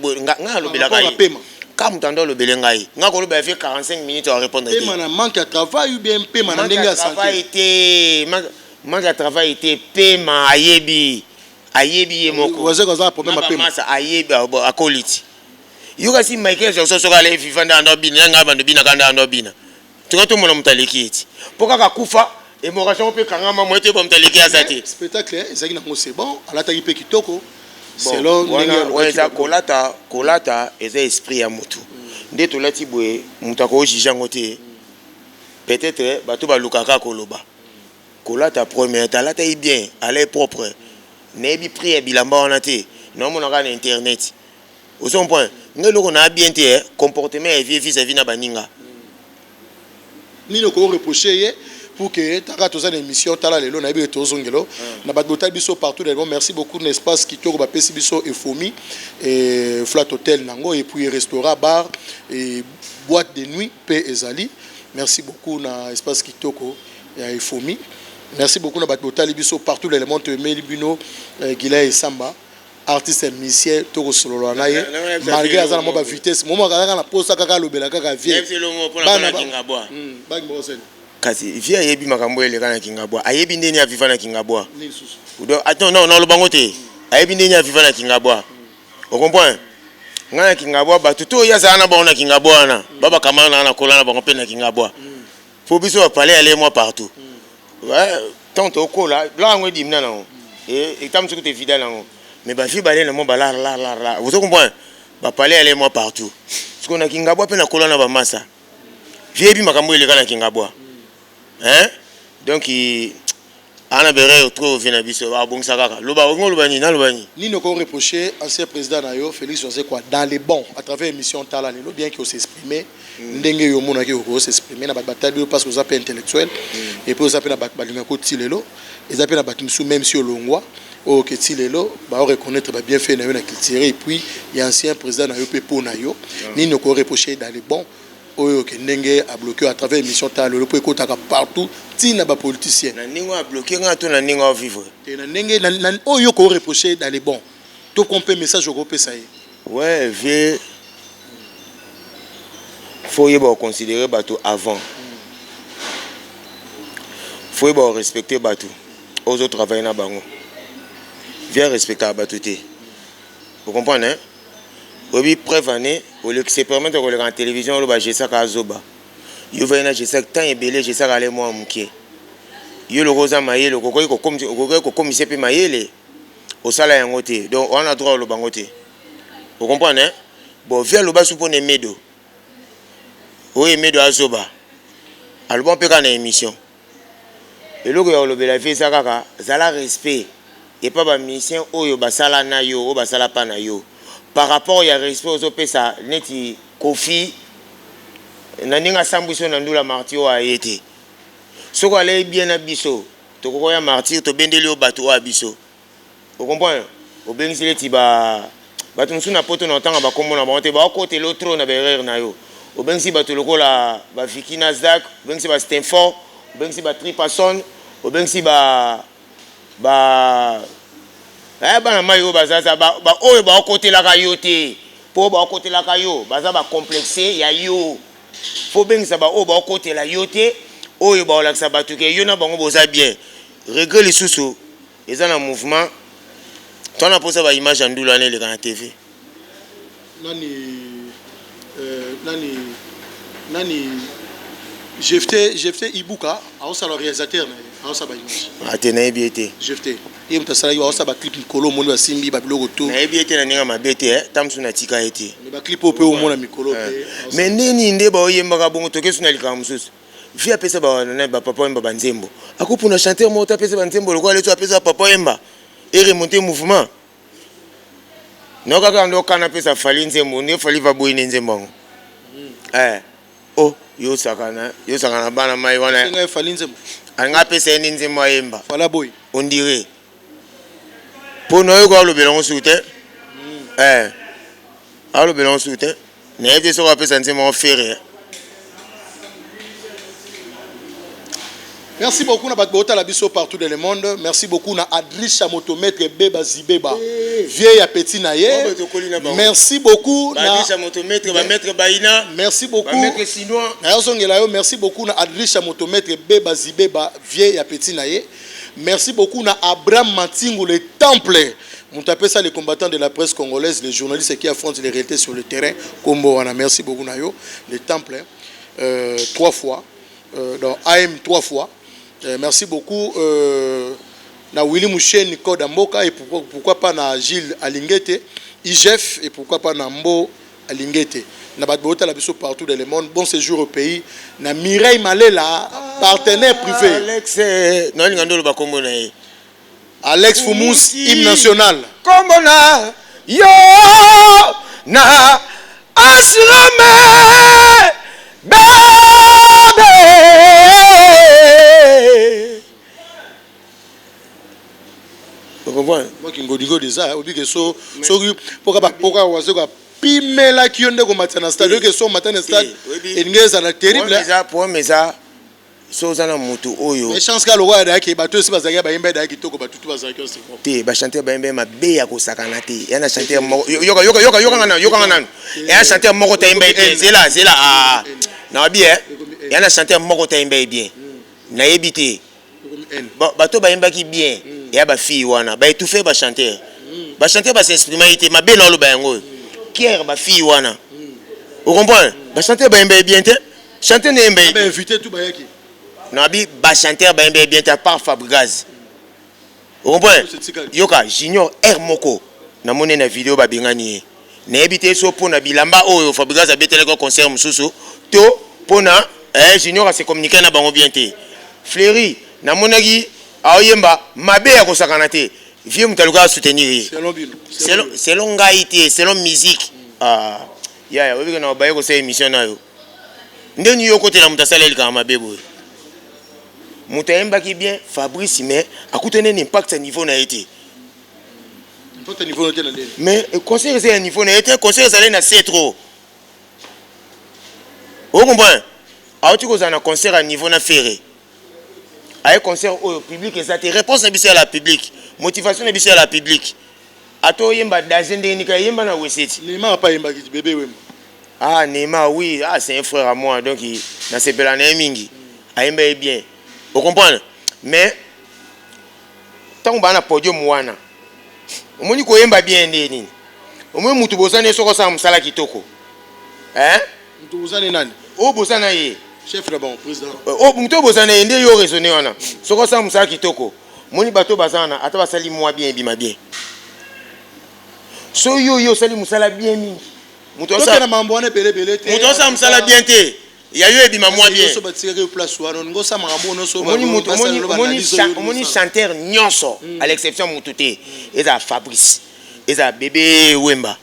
quand tu entends le Belengaï, on a fait 45 minutes à répondre. Paiement manque à travail ou bien paiement à santé. Manque à travail était paiement à Yebi. À Yebi et Moko. Vous avez un problème à paiement. À Yebi à Coliti. Il y a aussi Michael Jackson sur les vivants dans Nobina, dans Nobina. Tu vois tout le monde qui pourquoi Koufa et mon rachon peut quand même moitié comme tel qui a zati. Spectacle, c'est bon. À la taille Kitoko. Selon Kolata et esprit à Motu. Dès tout là, Tiboué, Moutako Jijangote. Peut-être, Batouba Lukaka Koloba. Kolata première, ta la taille bien, elle est propre. N'est pris et bilamba en athée. Non, mon organe internet. Au son point, nous avons bien été comportement et vie vis-à-vis de Baninga. Ni le corps reproché pour que tu aies une émission, tu as l'élo, tu as tozongelo. Na batbotal biso partout les merci beaucoup l'espace qui tourne bapesi biso et fomi et flat hotel nango et puis restaurant bar et boîte de nuit P ezali. Merci beaucoup na espace qui toko et fomi. Merci beaucoup na batbotal biso partout les éléments de Melibino Gila et Samba. Artiste musicien toko solo na ye malgré azana mo ba vitesse momo kaka na posa kaka lobela kaka vie bana Kingabwa bag mo sen kasi via yebi makambo ele kana Kingabwa ayebi ndeni aviva na Kingabwa attends non lo bangote ayebi ndeni aviva na Kingabwa on comprend ngana Kingabwa ba tuto ya sana ba na Kingabwa na baba kamana na kolana ba ngopena Kingabwa faut biso parler aller moi partout ouais tant au kola blanc ngodi mna na et tam suku te fidèle na mais bah fi balé na mo bala la vous comprenez ba parler aller moi partout parce qu'on a Kingabwa pe na kolana ba massa vie bi makambo ile kana Kingabwa hein donc ana bere trop vina biso ba bongisa kaka loba ngolobani na lobani ni ne ko reprocher ancien président nayo Félix José quoi dans les bons à travers émission Tala Lelo bien qu'il s'exprimer ndenge yo mona ki ko s'exprimer na bataille parce que vous appelez intellectuel et puis vous appelez na balinga ko tilelo ils appellent na batimsu même si olongwa au que tilelo ba reconnaître ba bien fait na yo na culture et puis il y a ancien président nayo pepo nayo ni ne ko reprocher dans les bons oyo ke ndenge a bloqué à travers émission Tala Lelo pour écouter partout tina ba politicien na ningo a bloqué ngato na ningo a vivre et na ndenge na oyo ko reprocher dans les bons tout compte message au groupe ça y ouais vieux faut y considérer bateau avant faut y respecter bateau aux autres travailler na bango viens respecter bateau té vous comprenez hein oui preuve année au lieu que se permettre de regarder en télévision le ba j'ai ça ka zoba yo va na j'ai ça tant et belé j'ai ça aller moi mké yo le rosa maye le kokoi ko comme c'est pe mayele au sala yango té donc on a droit le bango té vous comprenez hein bon viens le ba supone medo oui medo azoba albo pe kana émission et le ko le bela fait ça kaka zala respect et pas ba mission oyo basala na yo o basala pa na yo par rapport il y a respect aux opesa neti kofi na ninga sambuso na ndula martio a été soko ale bien abiso to ko ya martir to bendeli o bato a biso vous comprenez o bengisi ti ba bato nsuna poto na tanga ba komona ba onte ba côté l'autre na berrer na yo o bengisi bato lokola ba Vikina Zak o bengisi ba Stenford o bengisi ba Tripason o bengisi ba bana mayo bazaza ba oyo ba côté la kayote po ba côté la kayo baza ba complexé ya yo faut bengisa ba o ba côté la yote oyo ba la sa batuke yo na bango boza bien regret les sous ils ont un mouvement ton a posé ba image en ndula ne le kana TV nani Jefté Ibuka a aussi le réalisateur a aussi ba image atena biété Jefté et mtasala yo aussi ba clip mikolo moni ba simbi ba biloko to na biété na ninga mabete tamsu na tika été ba clip ope o mona mikolo pe mais nini nde ba oyemba ka bongo toke suna lika mususu vi apesa ba na ba papa emba banzembo akupuna chanteur mo tapesa banzembo lokwa leto apesa papa emba et remonter mouvement no kaka ndo kana pesa fali nzembo ne fali va boyine nzembo oh yo sakana bana mai wana nga fali nzembo anga pesa ni nzembo emba fala boy on dirait pour nous quoi le belon soute le belon soute na yete so apesa nzembo ferre Merci beaucoup na Batbota la biso partout dans le monde. Merci beaucoup na Adrisha Motometre Beba Zibeba. Vieille à petit naye. Merci beaucoup na Adrisha Motometre ba maître Baina. Merci beaucoup. Maître Sinois. Merci beaucoup na Adrisha Motometre Beba Zibeba vieille à petit naye. Merci beaucoup na Abraham Matingu le temple. On appelle ça les combattants de la presse congolaise, les journalistes qui affrontent les réalités sur le terrain. Merci beaucoup nayo les temples 3 fois dans AM 3 fois. Merci beaucoup na Willy Mouchen Code Mboka et pourquoi pas na Gilles Alingete, IGF et pourquoi pas na Mbo Alingete. Na Batbota la biso partout dans le monde. Bon séjour au pays. Na Mireille Malela, partenaire privé. Alex Fumous, hymne national. Komona yo na aslame babe. Moi qui ngodigo déjà obi que so pourquoi wazo ka pimela ki yonde ko matana stade que so matana stade ingeza na terrible pour meza so zana mutu oyo mais chance ka lo wa da ki bato si bazaka ba yemba da ki toko batutu bazaka aussi te ba chanter ba yemba mabe ya ko sakana te yana chanter yoka ngana ya chanter moko ta yemba c'est là na bien yana chanter moko ta yemba bien na yebite bato ba yemba ki bien ya ba fille wana ba étouffer ba chanter ba s'exprimer ite mabe na lo ba yango kier ba fille wana vous comprenez ba chanter ba yemba bien te chanter ne yemba ba inviter tout ba yaki nabi ba chanter ba yemba bien te par Fabregas vous comprenez yoka junior R moko na mone na vidéo ba bengani na yebite so pona bilamba oyo Fabregas a betele ko concert mususu to pona junior a se communiquer na bango bien te Fleury na monaki aoyemba mabe ya kosakana te vieux mutaluka soutenir selon ngaité selon musique ya obi na baye ko se émission nayo ndeni yo côté la mutasala elika mabe boy mutayemba ki bien Fabrice mais akutene impact à niveau na été impact à niveau na été mais conseil c'est un niveau na été conseil ça na c'est trop vous comprenez aoti ko za na concert à niveau na ferré ay concert au public et réponse na biso à la public motivation na biso à la public ato yemba dazende ni ka yemba na weseti Neymar pas yemba ki bébé wemba Neymar oui c'est un frère à moi donc il na se pelana mingi ayemba bien vous comprenez mais tant ba na podium wana omoni ko yemba bien ndeni omoni mutu bosane soko sa musala kitoko mutu bosane nani o bosana ye chef de bon président mutu bosana ye nde yo raisonner wana soko sa musala kitoko moni bato bazana ata basali moi bien bima bien so yo sali musala bien mingi mutu osa na mambo wana belebele te mutu osa musala bien te ya yo ebima moi bien so batiré place wana ngosa mambo no so moni chanteur nyonso à l'exception mutu te eza Fabrice eza bébé Wemba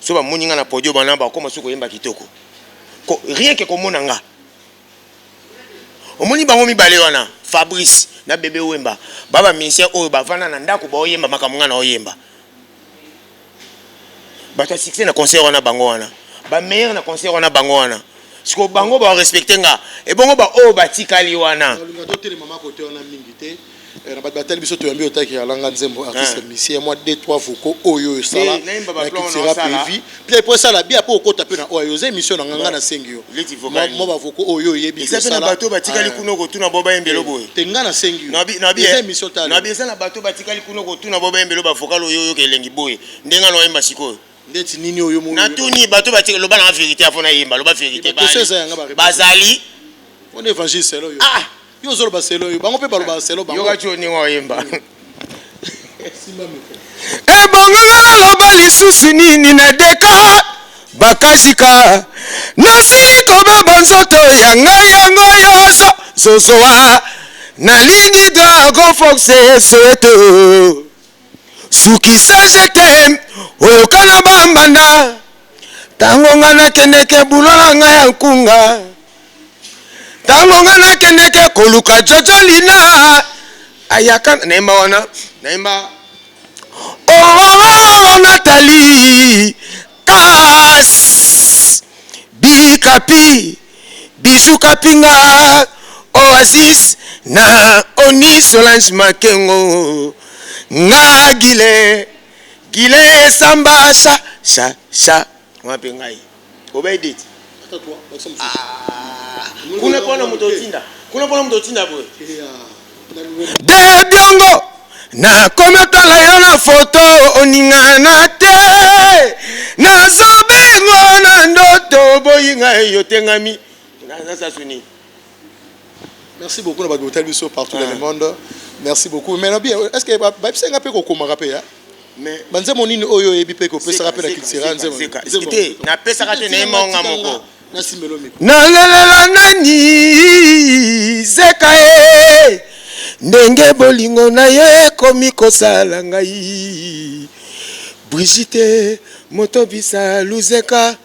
so ba moni nga na podio bana ba koma soko yemba kitoko ko rien que komona nga omoni bango mibale wana Fabrice na bébé Wemba baba ministère oyo bavana na ndako ba oyemba makamunga na oyemba bato succès na concert wana bango wana ba meilleur na concert wana bango wana siko bango ba respecter nga e bongo ba o batikali wana ngato tele mama côté wana mingi te na batali biso to yambi otaki alanga nzembo artiste musicien moi 2-3 voko oyo sala na kitira pevi puis pour ça la bien pour okota pe na oyo ze émission na nganga na sengi yo mo ba voko oyo yebi ça na bato batikali kuno ko tuna boba embelo boy tenga na sengi na bien émission ta na bien ça na bato batikali kuno ko tuna boba embelo ba vocal oyo ke lengi boy ndenga no yemba siko ndeti nini oyo mo na tuni bato batikali loba na vérité afona yemba loba vérité bazali on évangile c'est là yo yo zolo baselo yo bango pe balo baselo bango yo ka choni wa yemba e bongo ngala loba lisusu nini na deka bakashika nasi koba banzoto ya ngai yango yoso zozoa nalingi dragon fox soweto suki sage tem oyo kana bambanda tango ngana kendeke bulola ngai ya nkunga tango ngana kendeke koluka jojolina ayaka naimba wana naimba oh Nathalie kas bikapi bijou kapinga oh Oasis na Oni Solange Makengo nga gile samba sha wapi ngai obaidit Attends toi, Maxime. kuna pona mutotinda boy de biongo na kometala yo na foto oningana te na zobengo na ndoto boyinga yo tengami na sasuni. Merci beaucoup na bato biso partout dans le monde. Merci beaucoup. Mais bien, est-ce que c'est un peu comme rappel mais banze monini oyo yebi pe ko pesa rappel à Kilsira nze c'était na pesa kate na monga moko na simbelomi na lelela nani zeka e ndenge bolingo na ye komi kosala ngai Brigitte moto bisa luzeka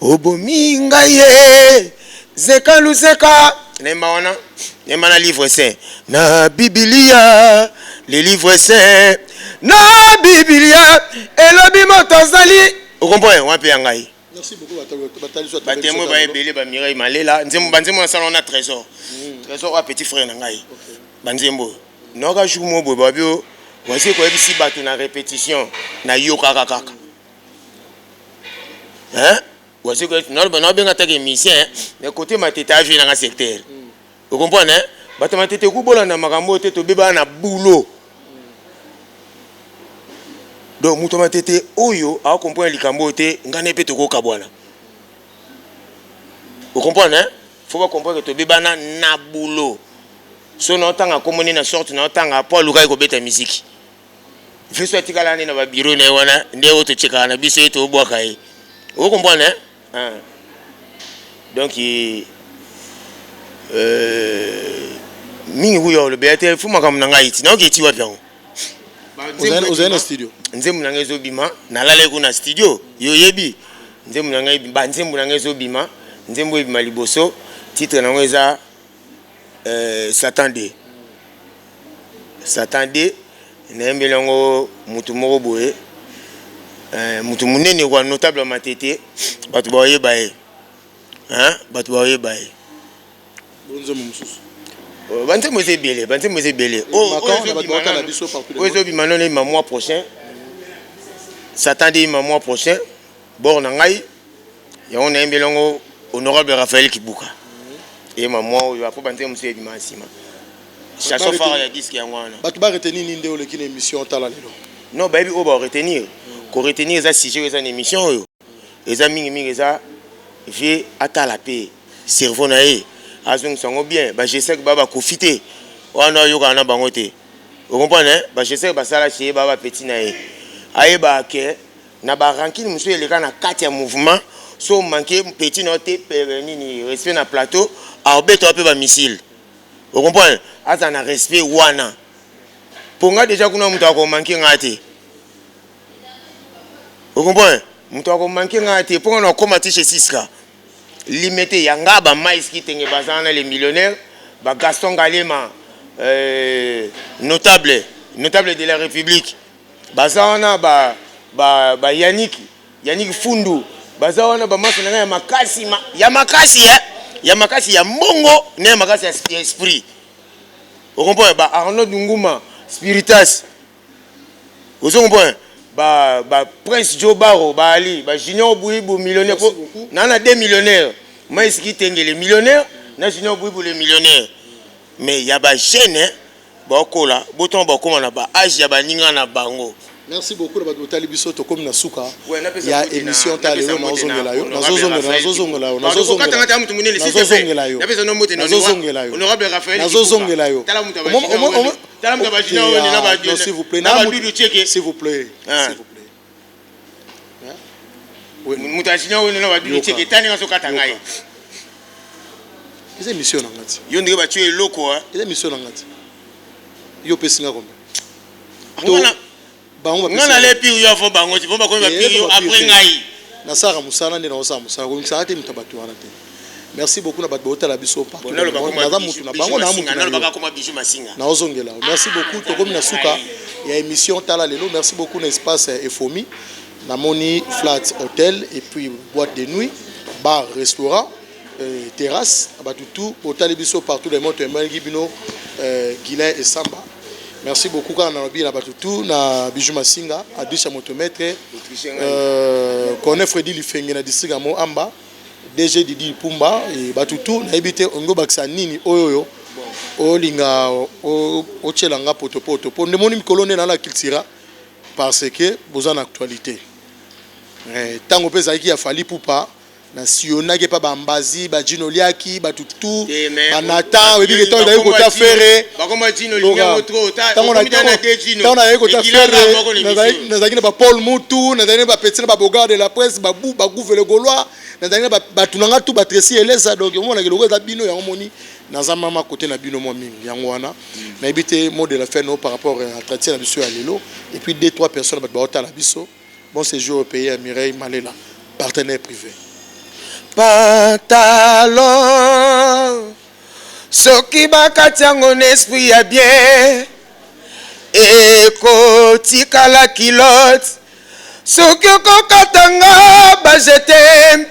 obomi ngai ye zeka luzeka nemba na livre saint na Biblia les livres saints na Biblia elobi moto zali okompoye wapi ya ngai. Merci beaucoup batali soit batemo ba ebele ba Mireille Malela banzembo na salon na trésor wa petit frère na ngai banzembo noka jumo bo babio wasi ko ebisi bato na répétition na yoka kaka hein wasi ko no benga teke musicien mais côté mateta vu na secteur vous comprenez bato matete ku bolanda makambo te to beba na boulot. Donc muto matete oyo a comprendre likambo te ngane pe to ko kabwana. Vous comprenez hein? Faut pas comprendre que to beba na boulot. So na tanga komoni na sorte na tanga Paul Lukai ko beta musique. Fait soit tikala na ba bureau na wana nde to cheka na biso to bwaka yi. Vous comprenez hein? Donc mingi huyo le bete fuma kama nanga iti na okiti wapi yango. Oza na studio. Nzembo nanga ezobima nalale ko na studio yo yebi nzembo nanga ba nzembo nanga ezobima nzembo ebima liboso titre nango eza Satan D na embelongo mutu moko boye mutu munene kwa notable matete batu ba yeba hein batu ba yeba bonzo mususu banzembo ezebele ezobima none ma mois prochain Satan D ma mois prochain bord na ngai yango na embelongo honorable Raphaël Kibuka et ma mois yo apo banzembo ezebima nsima chaque fois ya disque yango wana batu ba retenir ninde o lekine émission tala lelo non ba bi o ba retenir ko retenir eza sujet eza émission oyo eza mingi eza vie atala pe cerveau na ye azong sango bien ba j'essaie que baba profiter wana yo kana bango te vous comprenez ba j'essaie que basala chez baba petit na ye ayeba ke na ba ranking muso eleka na kati ya mouvement so manquer petit na te nini respect na plateau arbeto pe ba missile vous comprenez ata na respect wana ponga déjà kuna muto ako manquer ngate vous comprenez muto ako manquer ngate ponga na komati chez Siska limité yanga ba mais qui tenge bazana les millionnaires ba Gaston Galema notable de la République bazana ba Yannick Fundu bazana ba masana ya makasi ya mbongo na makasi ya esprit vous comprenez ba Arnaud Nguma Spiritas vous comprenez ba Prince Joe Baro ba Ali ba Junior Bouibou millionnaire nana 2 millionnaires mais ce qui tengue les millionnaires na Junior Bouibou les millionnaires mais ya ba jeune ba kola boton ba koma na ba âge ya ba ninga na bango. Merci beaucoup de votre biso to comme na suka ya émission tale yo nazongela yo honorable Raphaël s'il vous plaît mutachina woni na babibi cheke tani ngaso katangai eza émission na ngati yo ndenge ba tuer loko eza émission na ngati yo pesinga kombe ngana le pi yo fo bango ti bomba ko ba pi yo après ngai na sara musana ndena osara musana ko misa ate mutabatu wana te. Merci beaucoup na bato botala biso pa na mutu na bango na mutu na baka koma bijou masinga na ozongela. Merci beaucoup to komi na suka ya émission tala lelo. Merci beaucoup na espace Efomi na Moni Flat Hotel et puis boîte de nuit bar restaurant terrasse batutu otali biso partout les mots temangi bino Guilain et Samba. Merci beaucoup quand on a bien batutu na Bijou Masinga Adisha motomètre connaît Freddy Lifenge na district amo amba DG Didi Pumba et batutu na ebité ongo baksa nini oyoyo olinga o chelanga potopoto po ndemoni mikolone na la culture parce que besoin d'actualité tango pesa qui a fallu pour pas na siona ke pa bambazi ba jinoliaki ba tutu banata webi ke to da ko ta fere ba ko ma jinolinga motro ta tango na jino tango na ko ta fere na zakina ba Paul Mutu na zakina ba Petit ba Boga de la presse ba bu ba gouve le Gaulois na zakina ba tunanga tu ba Tracy Eleza donc on a ke logo za bino ya moni na za mama côté na bino mo mingi yango wana na ebité mot de la fin no par rapport à entretien na biso ya lelo et puis 2-3 personnes ba ota la biso bon séjour au pays à Mireille Malela partenaire privé. Pantalon soki bakati yango na esprit ya bien ekotikala kilote soki okokatanga bajete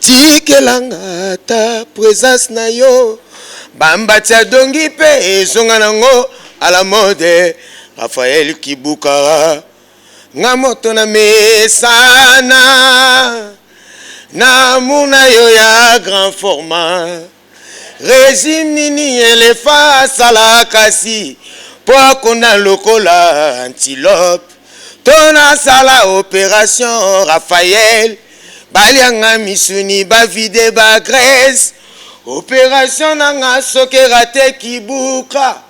tikelanga ta présence na yo bambati ya dongi mpe ezonga nango à la mode Raphaël Kibukara nga moto na mesana na muna yo ya grand format régime nini elefa sala kasi po akona lokola antilope tona sala opération Raphaël balianga misuni bavide ba graisse opération nanga soki rate Kibuka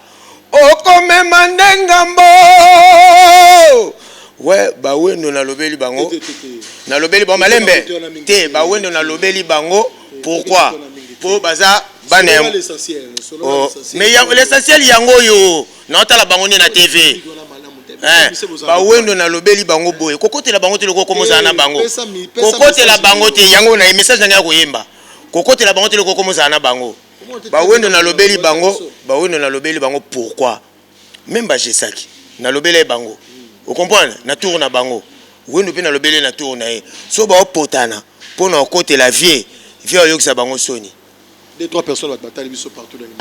okomema ndengambo ouais ba wendo na lobeli bango na lobeli bango malembe te ba wendo na lobeli bango pourquoi pour baza banem mais l'essentiel yango yo na tala bango na TV ba wendo na lobeli bango boye kokotela bango te loko komoza na bango kokotela bango te yango na message nanga koyemba kokotela bango te loko komoza na bango ba wendo na lobeli bango pourquoi même ba jesaki na lobeli bango. Vous comprenez? Na tour na bango. Wendo pe na lobele na tour na e. So ba opotana pour na côté la vie oyokisa bango soni. 2-3 personnes va batailler biso partout dans le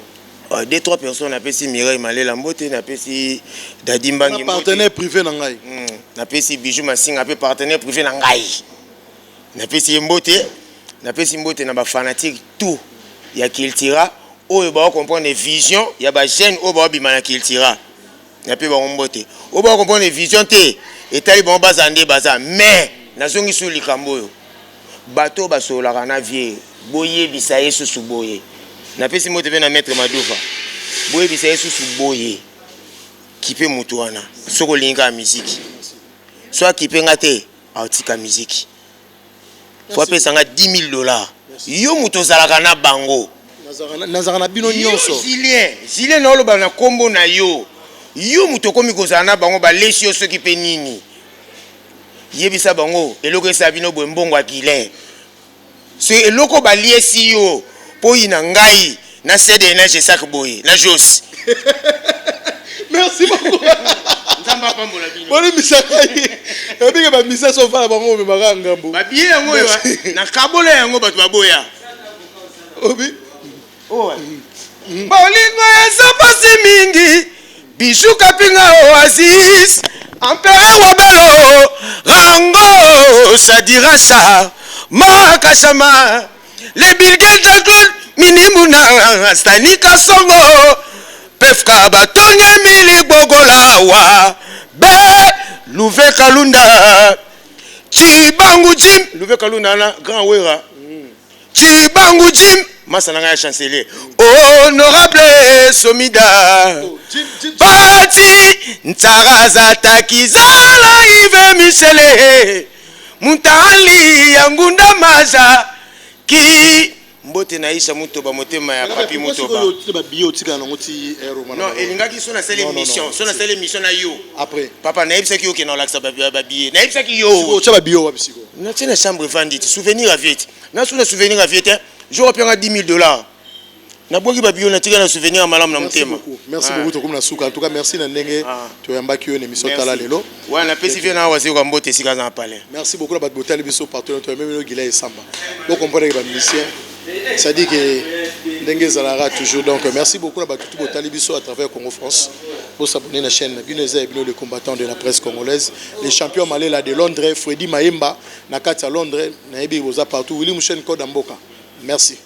monde. 2-3 personnes apesi Mireille Malela Mbote na pesi Dadimba Ngimbote. Partenaire privé na ngai. Na pesi Bijou Masinga pe partenaire privé na ngai. Na pesi Mbote, na pesi Mbote na ba fanatique tout ya Kiltira oyo ba comprendre vision ya ba jeune oyo ba bima na Kiltira. Na pe ba Mbote. Oyo ba comprendre vision te etali ba bazande baza mais nazongi sur likambo yo. Bato basolaka na vie boye bisa yesu suboye. Na pesi Mbote pe na maître Maduva. Boye bisa yesu suboye. Kipe mutu wana. Soko linga musique. Soit kipe ngate autika musique. Faut payer ça $10,000. Yo muto zalaka na bango. Nazarana bino nyonso. Julien na lo bana kombo na yo. Yo muto komi kozala na bango ba lesi yo soki pe nini. Yebisa bango eloko esa bino bo mbongo akile. So eloko ba liesi yo po ina ngai na cede na jesak boy na Jos. Merci beaucoup. Nzamba pambola bino. Boni misakai. Ebike ba misa so fala bango me maranga mbo. Ba biye yango yo na kabola yango batu baboya. Obi. Oh. Bolingo eza pasi mingi Bijou Kapinga Oasis Empereur Wabelo Rango Sadira Sa Makashama Les Bilgel Jacques Minimuna Stanika Songo Pefka Batonye Mili Bogolawa Be Louve Kalunda Chibangu Jim Louve Kalunda na Grand Wera Chibangu Jim Masananga ya chancelier Honorable Somida Bati Ntaraza Takizala Ive Michele Muntali Yangunda Maja Ki Mbote naisha mutoba motema ya papi mutoba. Non, elingaki sona sele mission, sona sele mission na yo. Après. Papa na yebisa ki yo ke na laksa ba billet. Na yebisa ki yo. Cha ba bio wa bisiko. Na tena chambre vendite, souvenir à viete. Na sona souvenir à viete, je reprends $10,000. Na boki ba bio na tika na souvenir malamu na motema. Merci beaucoup tokomu na suka. En tout cas merci na ndenge to yambaki yo na émission tala lelo. Ouais, na pesi vient na wazi ko mbote sika za palais. Merci beaucoup la bat botel biso partout notre même Guilain et Samba. Donc on peut les musiciens Ça dit que Dengue Zalara toujours. Donc merci beaucoup à tout le Talibiso à travers Congo France pour s'abonner à la chaîne. Les combattants de la presse congolaise, les champions malais là de Londres, Freddy Maemba, Nakata Londres, Naebi Woza partout, Willy Mouchen Kodamboka. Merci.